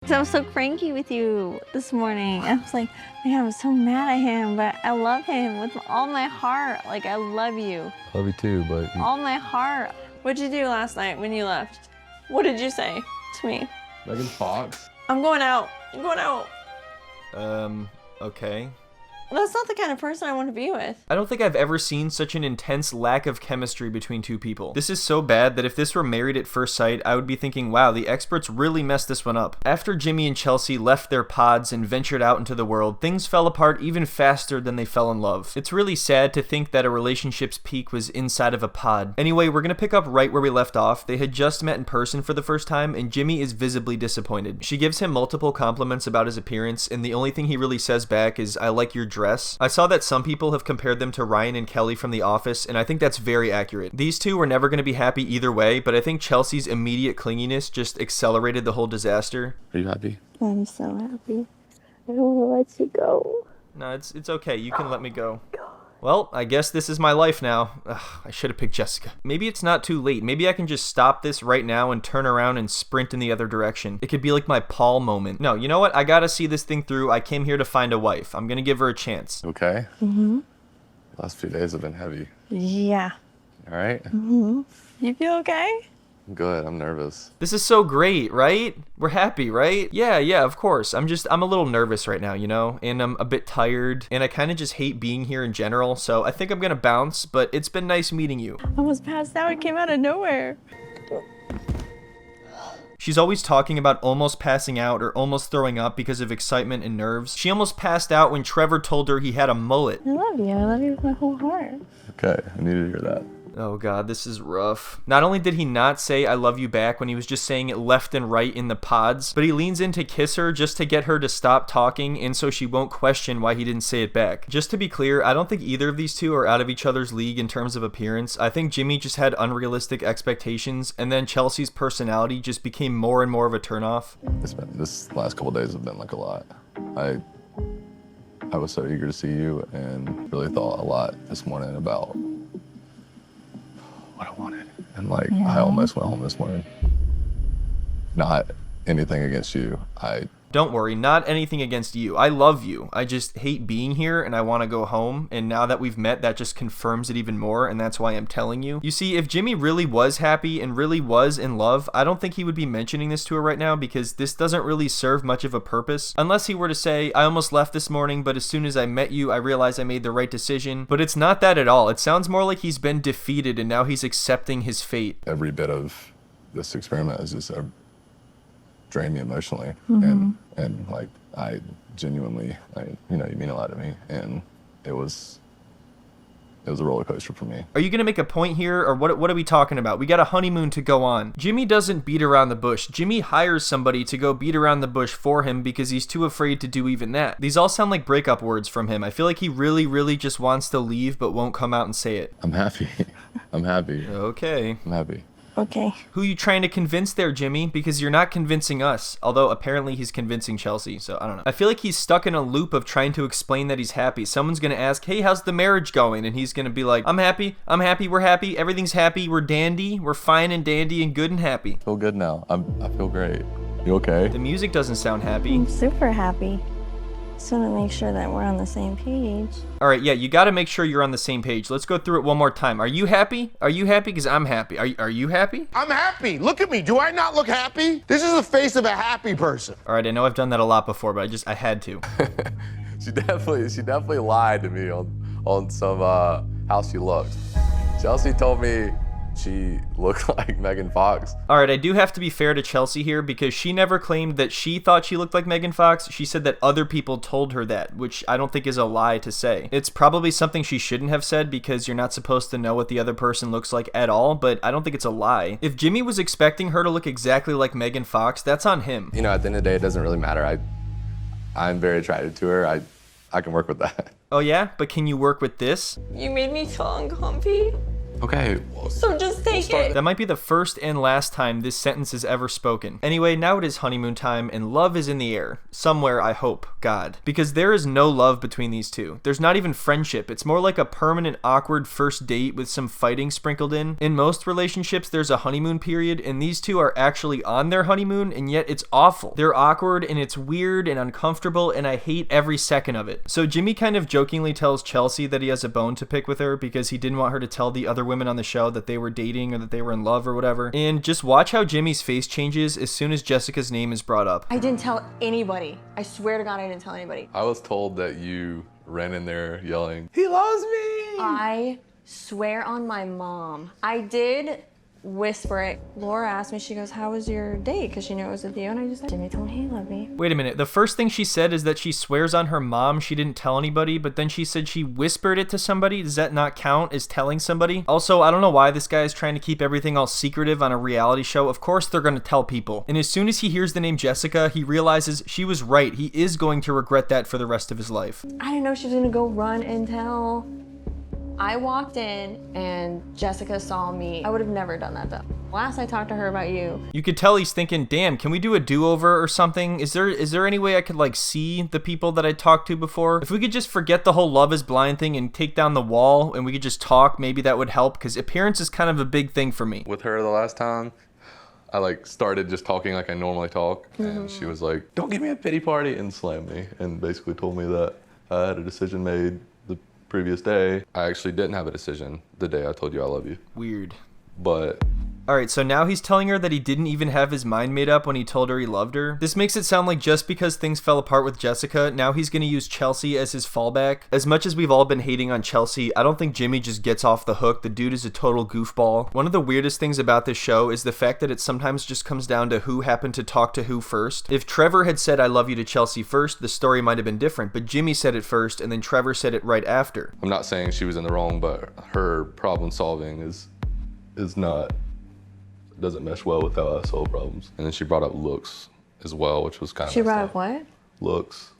'Cause I was so cranky with you this morning. I was like, man, I'm so mad at him, but I love him with all my heart. Like, I love you. Love you too, but... All my heart. What'd you do last night when you left? What did you say to me? Megan Fox? I'm going out. I'm going out. Okay. That's not the kind of person I want to be with. I don't think I've ever seen such an intense lack of chemistry between two people. This is so bad that if this were Married at First Sight, I would be thinking, wow, the experts really messed this one up. After Jimmy and Chelsea left their pods and ventured out into the world, things fell apart even faster than they fell in love. It's really sad to think that a relationship's peak was inside of a pod. Anyway, we're gonna pick up right where we left off. They had just met in person for the first time, and Jimmy is visibly disappointed. She gives him multiple compliments about his appearance, and the only thing he really says back is, I like your dress. I saw that some people have compared them to Ryan and Kelly from The Office, and I think that's very accurate. These two were never going to be happy either way, but I think Chelsea's immediate clinginess just accelerated the whole disaster. Are you happy? I'm so happy. I don't want to let you go. No, it's okay. You can let me go. Well, I guess this is my life now. Ugh, I should have picked Jessica. Maybe it's not too late. Maybe I can just stop this right now and turn around and sprint in the other direction. It could be like my Paul moment. No, you know what? I gotta see this thing through. I came here to find a wife. I'm gonna give her a chance. Okay? Mm-hmm. The last few days have been heavy. Yeah. All right? Mm-hmm. You feel okay? I'm good. I'm nervous. This is so great, right? We're happy, right? Yeah, of course. I'm a little nervous right now, you know? And I'm a bit tired, and I kind of just hate being here in general, so I think I'm gonna bounce, but it's been nice meeting you. I almost passed out. It came out of nowhere. She's always talking about almost passing out or almost throwing up because of excitement and nerves. She almost passed out when Trevor told her he had a mullet. I love you. I love you with my whole heart. Okay, I needed to hear that. Oh god, this is rough. Not only did he not say I love you back when he was just saying it left and right in the pods, but he leans in to kiss her just to get her to stop talking and so she won't question why he didn't say it back. Just to be clear, I don't think either of these two are out of each other's league in terms of appearance. I think Jimmy just had unrealistic expectations, and then Chelsea's personality just became more and more of a turnoff. This last couple days have been like a lot. I was so eager to see you and really thought a lot this morning about what I wanted. And like, I almost went home this morning. Not anything against you. Don't worry, not anything against you. I love you. I just hate being here and I want to go home. And now that we've met, that just confirms it even more. And that's why I'm telling you. You see, if Jimmy really was happy and really was in love, I don't think he would be mentioning this to her right now because this doesn't really serve much of a purpose. Unless he were to say, I almost left this morning, but as soon as I met you, I realized I made the right decision. But it's not that at all. It sounds more like he's been defeated and now he's accepting his fate. Every bit of this experiment is just drained me emotionally. And like, I genuinely, you mean a lot to me. And it was a roller coaster for me. Are you gonna make a point here, or what are we talking about? We got a honeymoon to go on. Jimmy doesn't beat around the bush. Jimmy hires somebody to go beat around the bush for him because he's too afraid to do even that. These all sound like breakup words from him. I feel like he really just wants to leave but won't come out and say it. I'm happy. I'm happy. Okay. I'm happy. Okay. Who you trying to convince there, Jimmy? Because you're not convincing us. Although apparently he's convincing Chelsea, so I don't know. I feel like he's stuck in a loop of trying to explain that he's happy. Someone's gonna ask, hey, how's the marriage going? And he's gonna be like, I'm happy, we're happy, everything's happy, we're dandy, we're fine and dandy and good and happy. I feel good now. I feel great. You okay? The music doesn't sound happy. I'm super happy. Just want to make sure that we're on the same page. All right, yeah, you got to make sure you're on the same page. Let's go through it one more time. Are you happy? Are you happy? Because I'm happy. Are you happy? I'm happy. Look at me. Do I not look happy? This is the face of a happy person. All right, I know I've done that a lot before, but I had to. She definitely lied to me on some how she looked. Chelsea told me she looked like Megan Fox. All right, I do have to be fair to Chelsea here because she never claimed that she thought she looked like Megan Fox. She said that other people told her that, which I don't think is a lie to say. It's probably something she shouldn't have said because you're not supposed to know what the other person looks like at all, but I don't think it's a lie. If Jimmy was expecting her to look exactly like Megan Fox, that's on him. You know, at the end of the day, it doesn't really matter. I'm very attracted to her. I can work with that. Oh yeah? But can you work with this? You made me feel uncomfy. Okay. So just take it. That might be the first and last time this sentence is ever spoken. Anyway, now it is honeymoon time, and love is in the air. Somewhere, I hope. God. Because there is no love between these two. There's not even friendship. It's more like a permanent, awkward first date with some fighting sprinkled in. In most relationships, there's a honeymoon period, and these two are actually on their honeymoon, and yet it's awful. They're awkward, and it's weird and uncomfortable, and I hate every second of it. So Jimmy kind of jokingly tells Chelsea that he has a bone to pick with her because he didn't want her to tell the other women on the show that they were dating or that they were in love or whatever. And just watch how Jimmy's face changes as soon as Jessica's name is brought up. I didn't tell anybody. I swear to God, I didn't tell anybody. I was told that you ran in there yelling, "He loves me!" I swear on my mom. I did whisper it. Laura asked me, she goes, how was your date? Because she knew it was with you. And I just said, Jimmy told me he loved me. Wait a minute. The first thing she said is that she swears on her mom she didn't tell anybody, but then she said she whispered it to somebody. Does that not count as telling somebody? Also, I don't know why this guy is trying to keep everything all secretive on a reality show. Of course they're going to tell people. And as soon as he hears the name Jessica, he realizes she was right. He is going to regret that for the rest of his life. I didn't know she was going to go run and tell. I walked in and Jessica saw me. I would have never done that though. Last I talked to her about you. You could tell he's thinking, damn, can we do a do-over or something? Is there any way I could like see the people that I talked to before? If we could just forget the whole Love is Blind thing and take down the wall and we could just talk, maybe that would help, because appearance is kind of a big thing for me. With her the last time, I like started just talking like I normally talk, and she was like, "Don't give me a pity party," and slammed me and basically told me that I had a decision made the previous day. I actually didn't have a decision the day I told you I love you. Weird. But Alright, so now he's telling her that he didn't even have his mind made up when he told her he loved her. This makes it sound like just because things fell apart with Jessica, now he's gonna use Chelsea as his fallback. As much as we've all been hating on Chelsea, I don't think Jimmy just gets off the hook. The dude is a total goofball. One of the weirdest things about this show is the fact that it sometimes just comes down to who happened to talk to who first. If Trevor had said I love you to Chelsea first, the story might have been different, but Jimmy said it first and then Trevor said it right after. I'm not saying she was in the wrong, but her problem solving is not, doesn't mesh well with how I solve problems. And then she brought up looks as well, which was kind of. She brought up what? Looks.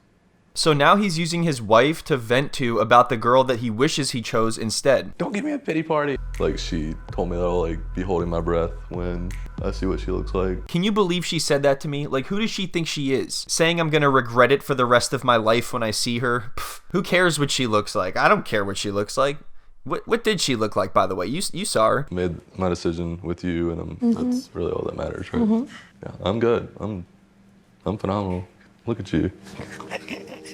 So now he's using his wife to vent to about the girl that he wishes he chose instead. Don't give me a pity party. Like, she told me that I'll like be holding my breath when I see what she looks like. Can you believe she said that to me? Like, who does she think she is? Saying I'm gonna regret it for the rest of my life when I see her? Pff, who cares what she looks like? I don't care what she looks like. What did she look like, by the way? You saw her. Made my decision with you, and that's really all that matters, right? Yeah, I'm good. I'm phenomenal. Look at you.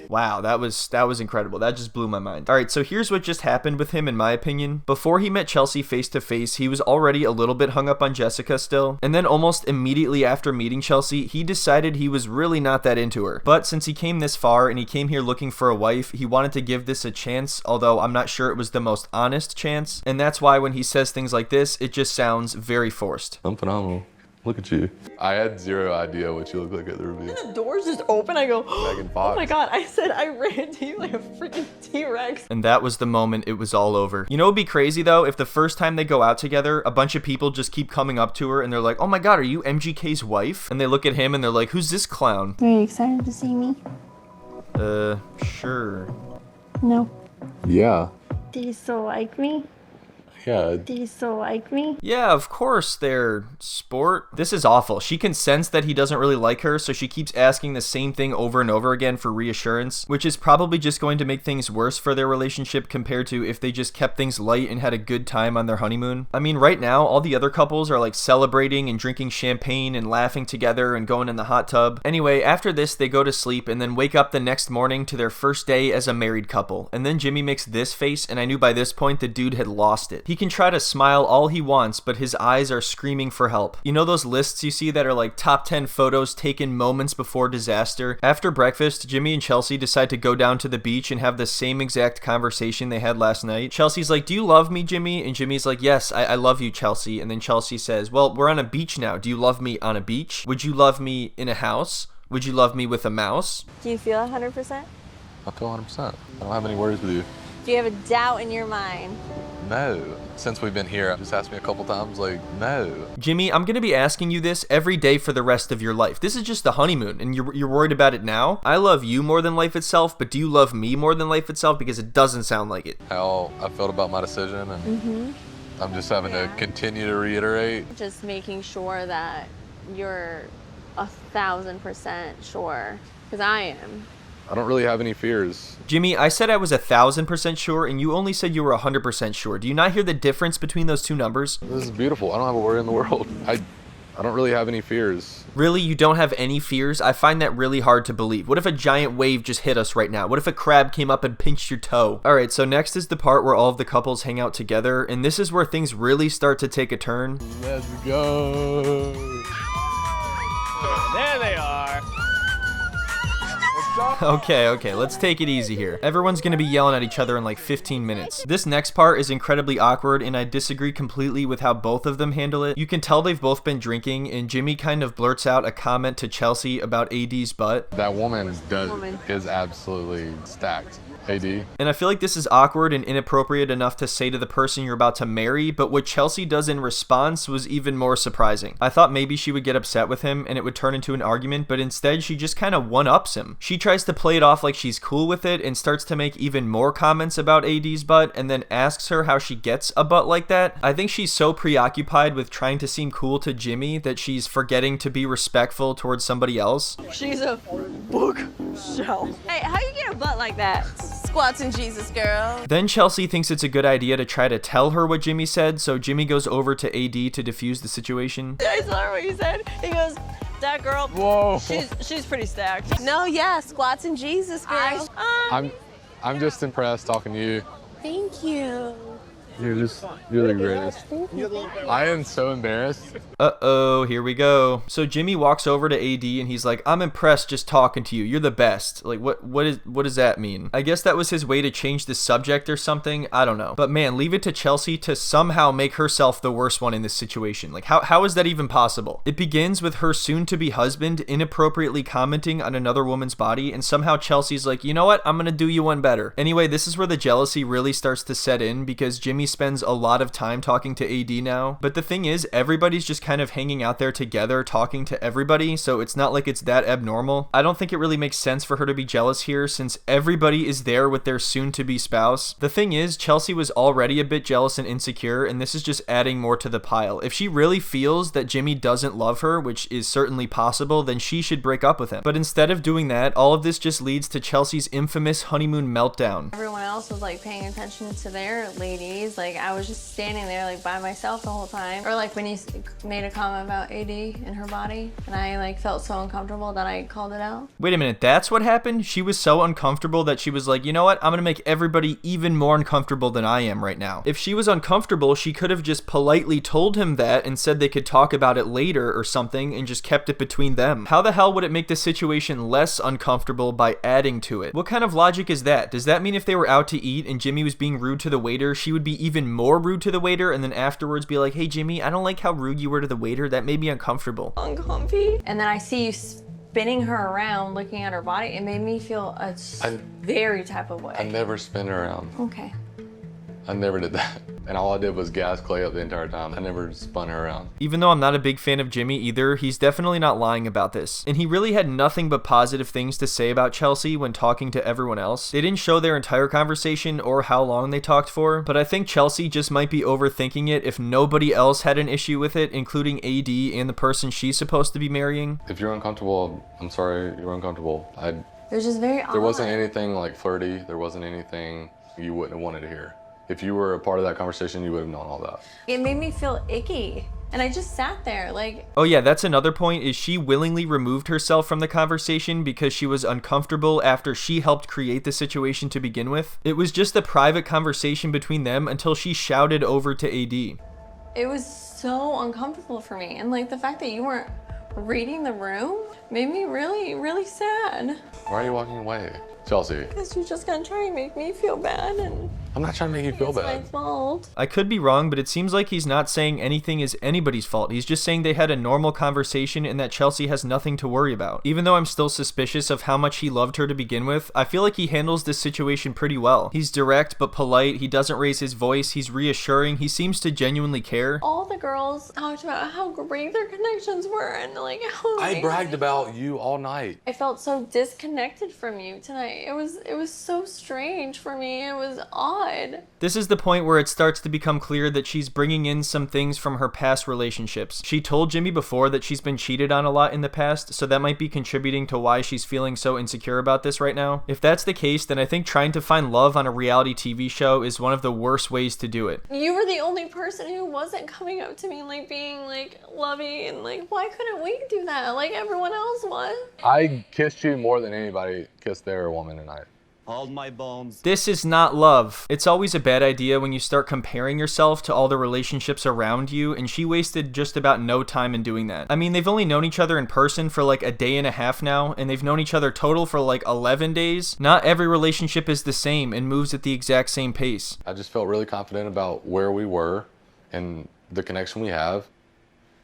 Wow, that was incredible. That just blew my mind. All right, so here's what just happened with him, in my opinion. Before he met Chelsea face to face, he was already a little bit hung up on Jessica still. And then almost immediately after meeting Chelsea, he decided he was really not that into her. But since he came this far and he came here looking for a wife, he wanted to give this a chance, although I'm not sure it was the most honest chance. And that's why when he says things like this, it just sounds very forced. I'm phenomenal. Look at you. I had zero idea what you look like at the review. The doors just open. I go, Megan oh Fox. my God. I said I ran to you like a freaking T-Rex. And that was the moment it was all over. You know what'd be crazy though? If the first time they go out together, a bunch of people just keep coming up to her and they're like, oh my God, are you MGK's wife? And they look at him and they're like, who's this clown? Are you excited to see me? Sure. No. Yeah. Do you still like me? Yeah. Do you still like me? Yeah, of course they're sport. This is awful. She can sense that he doesn't really like her, so she keeps asking the same thing over and over again for reassurance, which is probably just going to make things worse for their relationship compared to if they just kept things light and had a good time on their honeymoon. I mean, right now, all the other couples are like celebrating and drinking champagne and laughing together and going in the hot tub. Anyway, after this, they go to sleep and then wake up the next morning to their first day as a married couple. And then Jimmy makes this face, and I knew by this point the dude had lost it. He can try to smile all he wants, but his eyes are screaming for help. You know those lists you see that are like top 10 photos taken moments before disaster? After breakfast, Jimmy and Chelsea decide to go down to the beach and have the same exact conversation they had last night. Chelsea's like, do you love me, Jimmy? And Jimmy's like, yes, I love you, Chelsea. And then Chelsea says, well, we're on a beach now. Do you love me on a beach? Would you love me in a house? Would you love me with a mouse? Do you feel 100%? I feel 100%. I don't have any worries with you. Do you have a doubt in your mind? No. Since we've been here, just asked me a couple times, like, no. Jimmy, I'm gonna be asking you this every day for the rest of your life. This is just the honeymoon, and you're worried about it now? I love you more than life itself, but do you love me more than life itself? Because it doesn't sound like it. How I felt about my decision, and I'm just having to continue to reiterate. Just making sure that you're 1,000% sure, because I am. I don't really have any fears. Jimmy, I said I was 1,000% sure, and you only said you were 100% sure. Do you not hear the difference between those two numbers? This is beautiful. I don't have a worry in the world. I don't really have any fears. Really? You don't have any fears? I find that really hard to believe. What if a giant wave just hit us right now? What if a crab came up and pinched your toe? Alright, so next is the part where all of the couples hang out together, and this is where things really start to take a turn. Let's go. There they are. Okay, let's take it easy here. Everyone's gonna be yelling at each other in like 15 minutes. This next part is incredibly awkward, and I disagree completely with how both of them handle it. You can tell they've both been drinking, and Jimmy kind of blurts out a comment to Chelsea about AD's butt. That woman is absolutely stacked. AD. And I feel like this is awkward and inappropriate enough to say to the person you're about to marry, but what Chelsea does in response was even more surprising. I thought maybe she would get upset with him and it would turn into an argument, but instead she just kind of one-ups him. She tries to play it off like she's cool with it and starts to make even more comments about AD's butt and then asks her how she gets a butt like that. I think she's so preoccupied with trying to seem cool to Jimmy that she's forgetting to be respectful towards somebody else. She's a bookshelf. Hey, how you get a butt like that? Squats in Jesus, girl. Then Chelsea thinks it's a good idea to try to tell her what Jimmy said, so Jimmy goes over to AD to defuse the situation. I saw what he said. He goes, that girl, Whoa. she's pretty stacked. No, yeah, squats in Jesus, girl. I'm just impressed talking to you. Thank you. You're the greatest. I am so embarrassed. Uh-oh, here we go. So Jimmy walks over to AD and he's like, I'm impressed just talking to you. You're the best. Like, what does that mean? I guess that was his way to change the subject or something. I don't know. But man, leave it to Chelsea to somehow make herself the worst one in this situation. Like, how is that even possible? It begins with her soon-to-be husband inappropriately commenting on another woman's body, and somehow Chelsea's like, you know what? I'm gonna do you one better. Anyway, this is where the jealousy really starts to set in because Jimmy spends a lot of time talking to AD now. But the thing is, everybody's just kind of hanging out there together talking to everybody, so it's not like it's that abnormal. I don't think it really makes sense for her to be jealous here since everybody is there with their soon-to-be spouse. The thing is, Chelsea was already a bit jealous and insecure, and this is just adding more to the pile. If she really feels that Jimmy doesn't love her, which is certainly possible, then she should break up with him. But instead of doing that, all of this just leads to Chelsea's infamous honeymoon meltdown. Everyone else was like paying attention to their ladies. Like I was just standing there like by myself the whole time. Or like when he made a comment about AD and her body, and I like felt so uncomfortable that I called it out. Wait a minute, that's what happened? She was so uncomfortable that she was like, you know what? I'm gonna make everybody even more uncomfortable than I am right now. If she was uncomfortable, she could have just politely told him that and said they could talk about it later or something and just kept it between them. How the hell would it make the situation less uncomfortable by adding to it? What kind of logic is that? Does that mean if they were out to eat and Jimmy was being rude to the waiter, she would be even more rude to the waiter and then afterwards be like, hey Jimmy, I don't like how rude you were to the waiter. That made me uncomfortable. Uncomfy. And then I see you spinning her around, looking at her body. It made me feel a very type of way. I never spin her around. Okay. I never did that. And all I did was gas Clay up the entire time. I never spun her around. Even though I'm not a big fan of Jimmy either, he's definitely not lying about this. And he really had nothing but positive things to say about Chelsea when talking to everyone else. They didn't show their entire conversation or how long they talked for, but I think Chelsea just might be overthinking it if nobody else had an issue with it, including AD and the person she's supposed to be marrying. If you're uncomfortable, I'm sorry you're uncomfortable. It was just very odd. There wasn't anything like flirty. There wasn't anything you wouldn't have wanted to hear. If you were a part of that conversation, you would have known all that. It made me feel icky. And I just sat there like... Oh yeah, that's another point, is she willingly removed herself from the conversation because she was uncomfortable after she helped create the situation to begin with. It was just a private conversation between them until she shouted over to AD. It was so uncomfortable for me. And like the fact that you weren't reading the room made me really, really sad. Why are you walking away? Chelsea. Because you're just gonna try and make me feel bad, and I'm not trying to make you feel bad. it's my fault. I could be wrong, but it seems like he's not saying anything is anybody's fault. He's just saying they had a normal conversation and that Chelsea has nothing to worry about. Even though I'm still suspicious of how much he loved her to begin with, I feel like he handles this situation pretty well. He's direct but polite, he doesn't raise his voice, he's reassuring, he seems to genuinely care. All the girls talked about how great their connections were and like how I bragged about you all night. I felt so disconnected from you tonight. It was so strange for me. It was odd. God. This is the point where it starts to become clear that she's bringing in some things from her past relationships. She told Jimmy before that she's been cheated on a lot in the past, so that might be contributing to why she's feeling so insecure about this right now. If that's the case, then I think trying to find love on a reality TV show is one of the worst ways to do it. You were the only person who wasn't coming up to me like being like lovey and like, why couldn't we do that like everyone else was? I kissed you more than anybody kissed their woman tonight. Hold my bones. This is not love. It's always a bad idea when you start comparing yourself to all the relationships around you, and she wasted just about no time in doing that. I mean, they've only known each other in person for like a day and a half now, and they've known each other total for like 11 days. Not every relationship is the same and moves at the exact same pace. I just felt really confident about where we were and the connection we have,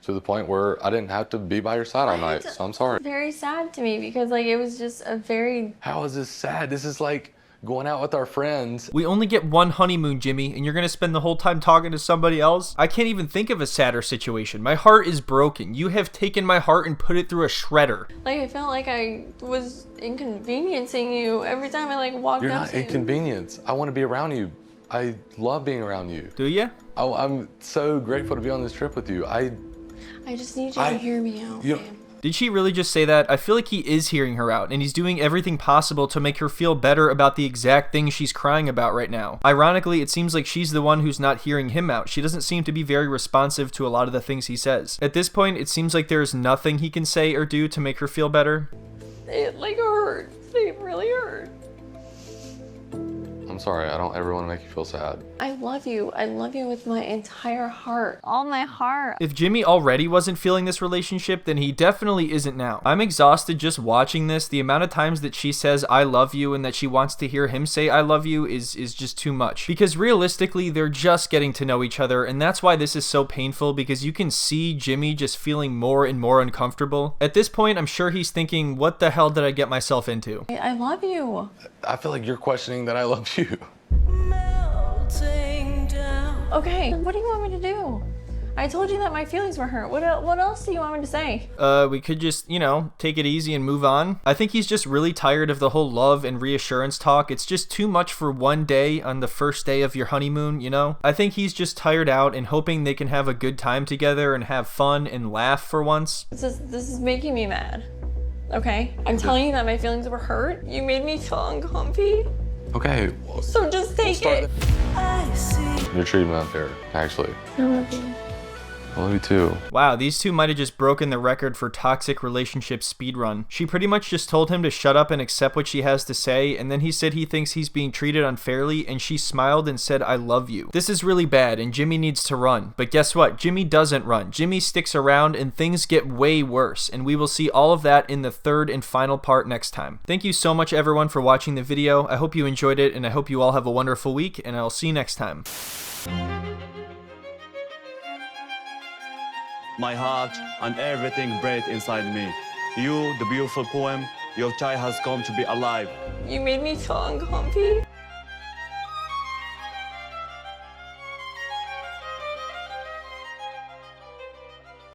to the point where I didn't have to be by your side all night, so I'm sorry. Very sad to me because like it was just a very... How is this sad? This is like going out with our friends. We only get one honeymoon, Jimmy, and you're gonna spend the whole time talking to somebody else? I can't even think of a sadder situation. My heart is broken. You have taken my heart and put it through a shredder. Like I felt like I was inconveniencing you every time I like walked You're up not to you. inconvenience. I want to be around you. I love being around you. Do ya? I'm so grateful to be on this trip with you. I just need you to hear me out, you- man. Did she really just say that? I feel like he is hearing her out, and he's doing everything possible to make her feel better about the exact thing she's crying about right now. Ironically, it seems like she's the one who's not hearing him out. She doesn't seem to be very responsive to a lot of the things he says. At this point, it seems like there's nothing he can say or do to make her feel better. It like hurt. It really hurt. I'm sorry, I don't ever want to make you feel sad. I love you. I love you with my entire heart. All my heart. If Jimmy already wasn't feeling this relationship, then he definitely isn't now. I'm exhausted just watching this. The amount of times that she says I love you and that she wants to hear him say I love you is just too much. Because realistically, they're just getting to know each other, and that's why this is so painful, because you can see Jimmy just feeling more and more uncomfortable. At this point, I'm sure he's thinking, what the hell did I get myself into? I love you. I feel like you're questioning that I love you. Okay, what do you want me to do? I told you that my feelings were hurt. What else do you want me to say? We could just, take it easy and move on. I think he's just really tired of the whole love and reassurance talk. It's just too much for one day on the first day of your honeymoon, I think he's just tired out and hoping they can have a good time together and have fun and laugh for once. This is making me mad. Okay? I'm telling you that my feelings were hurt. You made me feel uncomfy. Okay. So just take it. You're treating me unfair, actually. I love you. I love you too. Wow, these two might have just broken the record for toxic relationship speedrun. She pretty much just told him to shut up and accept what she has to say, and then he said he thinks he's being treated unfairly, and she smiled and said, I love you. This is really bad, and Jimmy needs to run. But guess what? Jimmy doesn't run. Jimmy sticks around, and things get way worse, and we will see all of that in the third and final part next time. Thank you so much, everyone, for watching the video. I hope you enjoyed it, and I hope you all have a wonderful week, and I'll see you next time. My heart and everything breathed inside me. You, the beautiful poem, your child has come to be alive. You made me feel uncomfy.